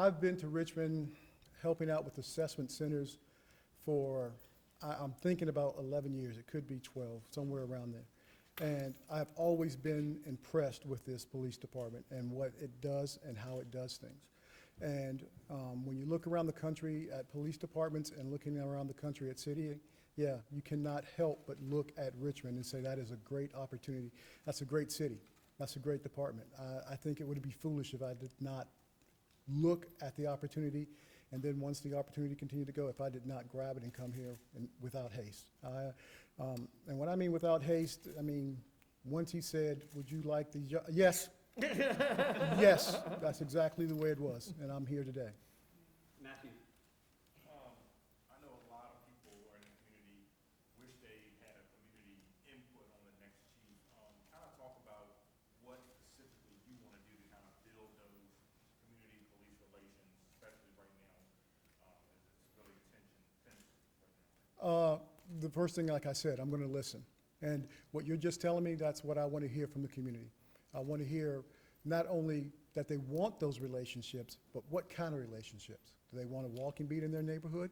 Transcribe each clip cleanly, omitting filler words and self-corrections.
I've been to Richmond helping out with assessment centers for, I'm thinking about 11 years. It could be 12, somewhere around there. And I've always been impressed with this police department and what it does and how it does things. And when you look around the country at police departments and looking around the country at city, yeah, you cannot help but look at Richmond and say that is a great opportunity. That's a great city. That's a great department. I think it would be foolish if I did not look at the opportunity, and then once the opportunity continued to go, if I did not grab it and come here without haste. And what I mean without haste, I mean, once he said, would you like the job? Yes. Yes, that's exactly the way it was, and I'm here today. Matthew. I know a lot of people who are in the community wish they had a community input on the next chief. Kind of talk about what specifically you want to do to kind of build those community police relations, especially right now, as it's really tense right now. The first thing, like I said, I'm going to listen. And what you're just telling me, that's what I want to hear from the community. I want to hear not only that they want those relationships, but what kind of relationships. Do they want a walking beat in their neighborhood?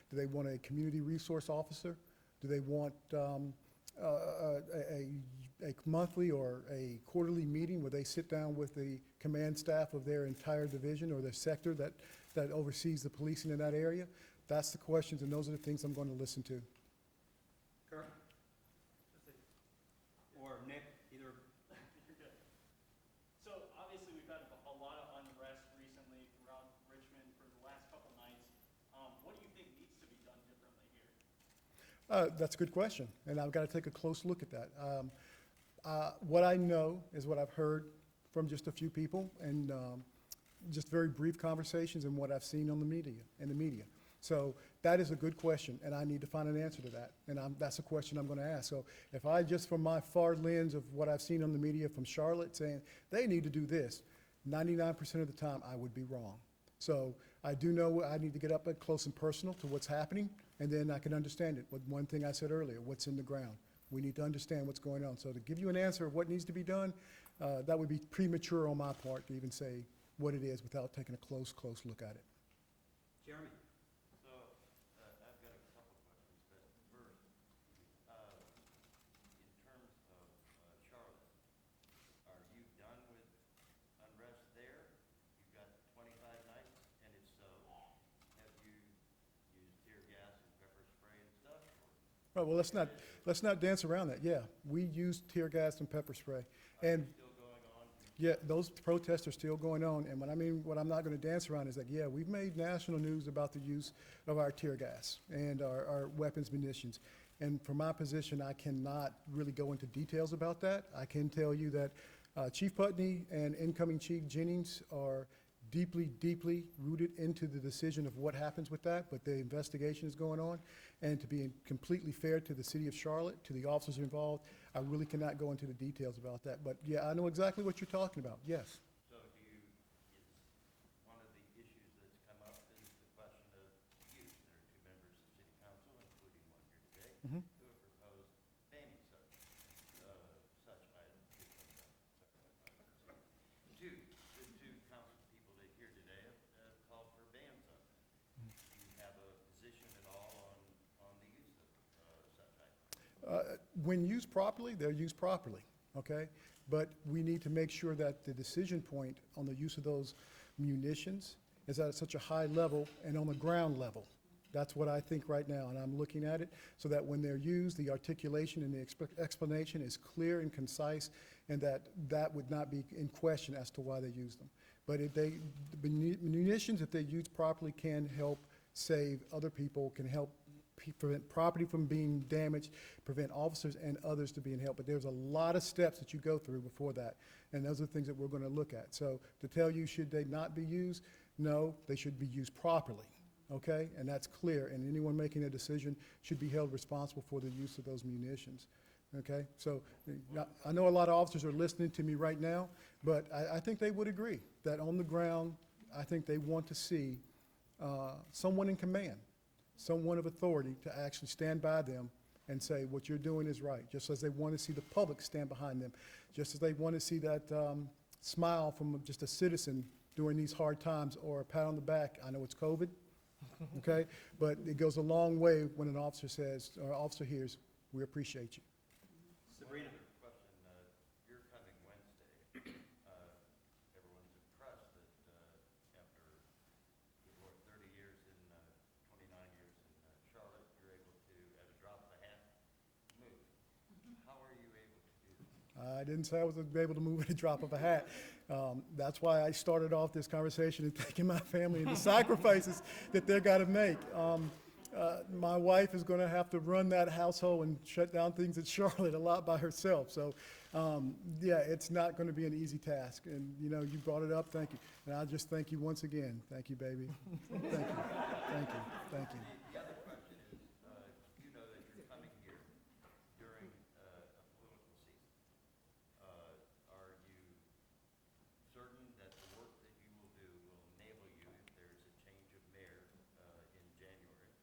Do they want a community resource officer? Do they want a monthly or a quarterly meeting where they sit down with the command staff of their entire division or their sector that oversees the policing in that area? That's the questions, and those are the things I'm going to listen to. Kurt? Or Nick, either. You're good. So obviously we've had a lot of unrest recently throughout Richmond for the last couple nights. What do you think needs to be done differently here? That's a good question, and I've got to take a close look at that. What I know is what I've heard from just a few people and just very brief conversations and what I've seen on the media. So that is a good question, and I need to find an answer to that, and that's a question I'm going to ask. So if I just, from my far lens of what I've seen on the media from Charlotte saying they need to do this, 99% of the time I would be wrong. So I do know I need to get up close and personal to what's happening, and then I can understand it. But one thing I said earlier, what's in the ground. We need to understand what's going on. So to give you an answer of what needs to be done, that would be premature on my part to even say what it is without taking a close look at it. Jeremy. So, I've got a couple questions, but first, in terms of Charlotte, are you done with unrest there? You've got 25 nights, and if so, have you used tear gas and pepper spray and stuff? Right, well, let's not dance around that. Yeah, we used tear gas and pepper spray. And Still going on? yeah, those protests are still going on, and what I'm not going to dance around is that, yeah, we've made national news about the use of our tear gas and our weapons, munitions. And from my position, I cannot really go into details about that. I can tell you that Chief Putney and incoming Chief Jennings are deeply rooted into the decision of what happens with that, but the investigation is going on. And to be completely fair to the city of Charlotte, to the officers involved, I really cannot go into the details about that. But yeah, I know exactly what you're talking about, yes. So it's one of the issues that's come up is the question of use. There are two members of city council, including one here today, Mhm. who have proposed banning such items. The two council people that here today have called for bans on that. Do you have a position at all on the use of such items? When used properly, they're used properly, okay? But we need to make sure that the decision point on the use of those munitions is at such a high level and on the ground level. That's what I think right now, and I'm looking at it so that when they're used, the articulation and the explanation is clear and concise, and that would not be in question as to why they use them. But if the munitions, if they're used properly, can help save other people, can help prevent property from being damaged, prevent officers and others to being helped. But there's a lot of steps that you go through before that, and those are things that we're going to look at. So to tell you, should they not be used? No, they should be used properly, okay? And that's clear, and anyone making a decision should be held responsible for the use of those munitions, okay? So I know a lot of officers are listening to me right now, but I think they would agree that on the ground, I think they want to see someone in command, someone of authority to actually stand by them and say what you're doing is right, just as they want to see the public stand behind them, just as they want to see that smile from just a citizen during these hard times, or a pat on the back. I know it's COVID, okay? But it goes a long way when an officer says, or officer hears, "We appreciate you." Sabrina. One other question, you're coming Wednesday. Everyone's impressed that after, what, 30 years in, 29 years in Charlotte, you're able to, at a drop of a hat, move. How are you able to do that? I didn't say I was able to move at a drop of a hat. That's why I started off this conversation and thanking my family and the sacrifices that they're got to make. My wife is going to have to run that household and shut down things at Charlotte a lot by herself. So, yeah, it's not going to be an easy task. And, you know, you brought it up. Thank you. And I just thank you once again. Thank you, baby. Thank you. Thank you. Thank you. The other question is, you know that you're coming here during a political season. Are you certain that the work that you will do will enable you, if there's a change of mayor in January,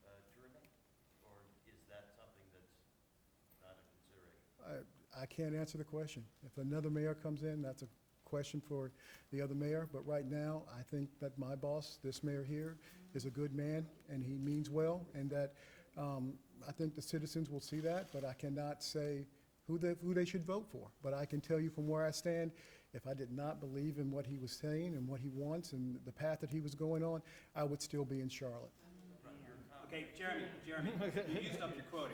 to remain? Or is that something that's not a consideration? I can't answer the question. If another mayor comes in, that's a question for the other mayor. But right now, I think that my boss, this mayor here, is a good man, and he means well, and that I think the citizens will see that, but I cannot say who they should vote for. But I can tell you from where I stand, if I did not believe in what he was saying and what he wants and the path that he was going on, I would still be in Charlotte. Okay, Jeremy, you used up your quota.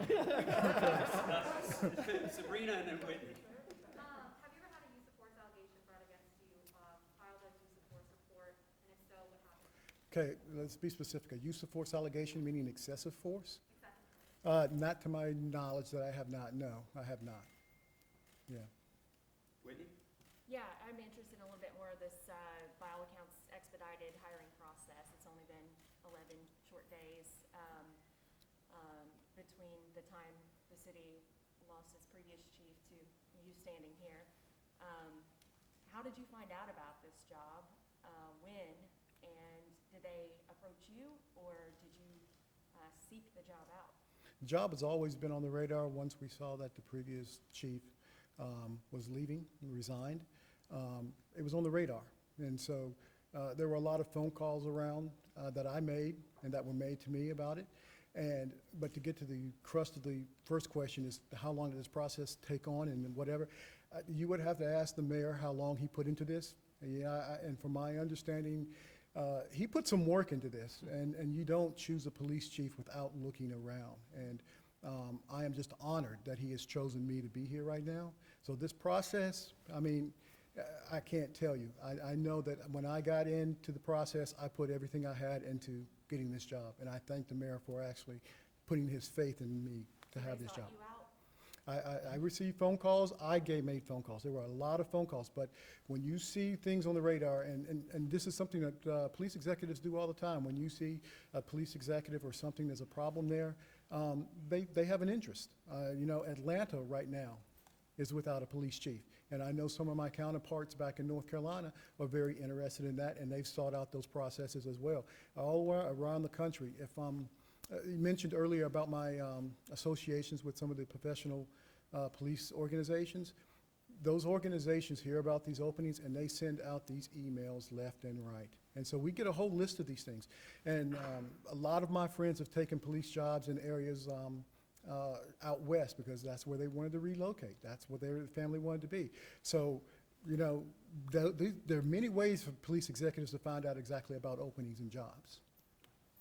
Sabrina and then Whitney. Have you ever had a use of force allegation brought against you, filed a use of force report, and if so, what happened? Okay, let's be specific. A use of force allegation meaning excessive force? Exactly. Not to my knowledge that I have not. No, I have not. Yeah. Whitney? Yeah, I'm interested in a little bit more of this, by all accounts, expedited hiring process. It's only been 11 short days, between the time the city lost its previous chief to you standing here. How did you find out about this job? When? And did they approach you, or did you, seek the job out? The job has always been on the radar once we saw that the previous chief was leaving, resigned. It was on the radar. And so there were a lot of phone calls around that I made and that were made to me about it. But to get to the crust of the first question is, how long did this process take on and whatever? You would have to ask the mayor how long he put into this. Yeah, and from my understanding, he put some work into this, and you don't choose a police chief without looking around. And I am just honored that he has chosen me to be here right now. So this process, I mean, I can't tell you. I know that when I got into the process, I put everything I had into getting this job, and I thank the mayor for actually putting his faith in me to have this job. They sought you out? I received phone calls. I made phone calls. There were a lot of phone calls. But when you see things on the radar, and this is something that police executives do all the time, when you see a police executive or something, there's a problem there, they have an interest. You know, Atlanta right now is without a police chief. And I know some of my counterparts back in North Carolina are very interested in that, and they've sought out those processes as well. All around the country, if you mentioned earlier about my associations with some of the professional police organizations. Those organizations hear about these openings, and they send out these emails left and right. And so we get a whole list of these things. And a lot of my friends have taken police jobs in areas out west because that's where they wanted to relocate. That's where their family wanted to be. So, you know, there are many ways for police executives to find out exactly about openings and jobs.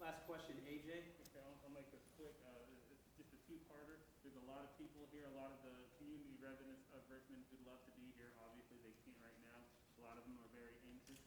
Last question, AJ? Okay, I'll make this quick. It's just a two-parter. There's a lot of people here, a lot of the community residents of Richmond who'd love to be here. Obviously, they can't right now. A lot of them are very anxious.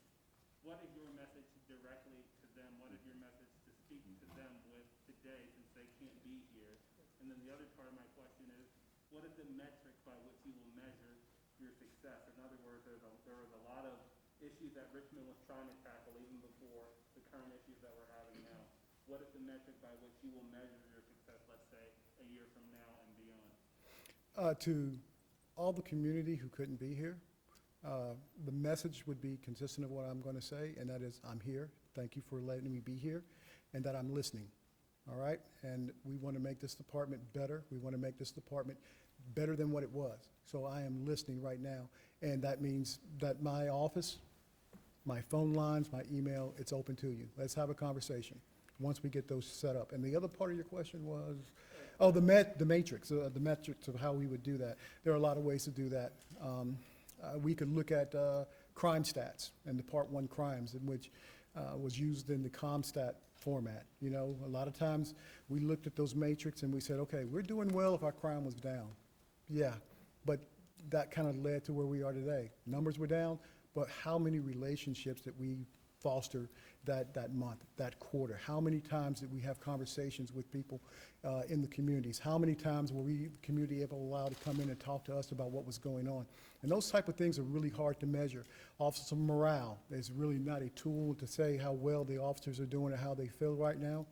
What is your message directly to them? What is your message to speak to them with today, since they can't be here? And then the other part of my question is, what is the metric by which you will measure your success? In other words, there was a lot of issues that Richmond was trying to tackle even before the current issues that we're having now. What is the metric by which you will measure your success, let's say, a year from now and beyond? To all the community who couldn't be here, the message would be consistent of what I'm going to say, and that is, I'm here. Thank you for letting me be here, and that I'm listening. All right? And we want to make this department better. We want to make this department better than what it was. So I am listening right now, and that means that my office, My phone lines, my email, it's open to you. Let's have a conversation once we get those set up. And the other part of your question was, oh, the matrix of how we would do that. There are a lot of ways to do that. We could look at crime stats and the Part 1 crimes, in which was used in the ComStat format. You know, a lot of times we looked at those matrix and we said, okay, we're doing well if our crime was down. Yeah, but that kind of led to where we are today. Numbers were down, but how many relationships that we foster that month, that quarter? How many times did we have conversations with people in the communities? How many times were we, the community, ever allowed to come in and talk to us about what was going on? And those type of things are really hard to measure. Officer morale is really not a tool to say how well the officers are doing or how they feel right now.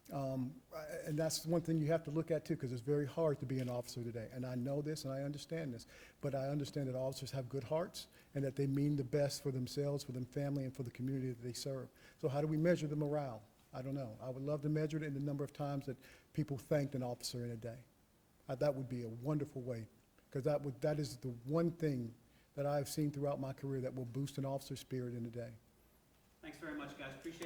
And that's one thing you have to look at too, because it's very hard to be an officer today. And I know this and I understand this, but I understand that officers have good hearts and that they mean the best for themselves, for their family, and for the community that they serve. So how do we measure the morale? I don't know. I would love to measure it in the number of times that people thanked an officer in a day. That would be a wonderful way, because that is the one thing that I've seen throughout my career that will boost an officer's spirit in a day. Thanks very much, guys. Appreciate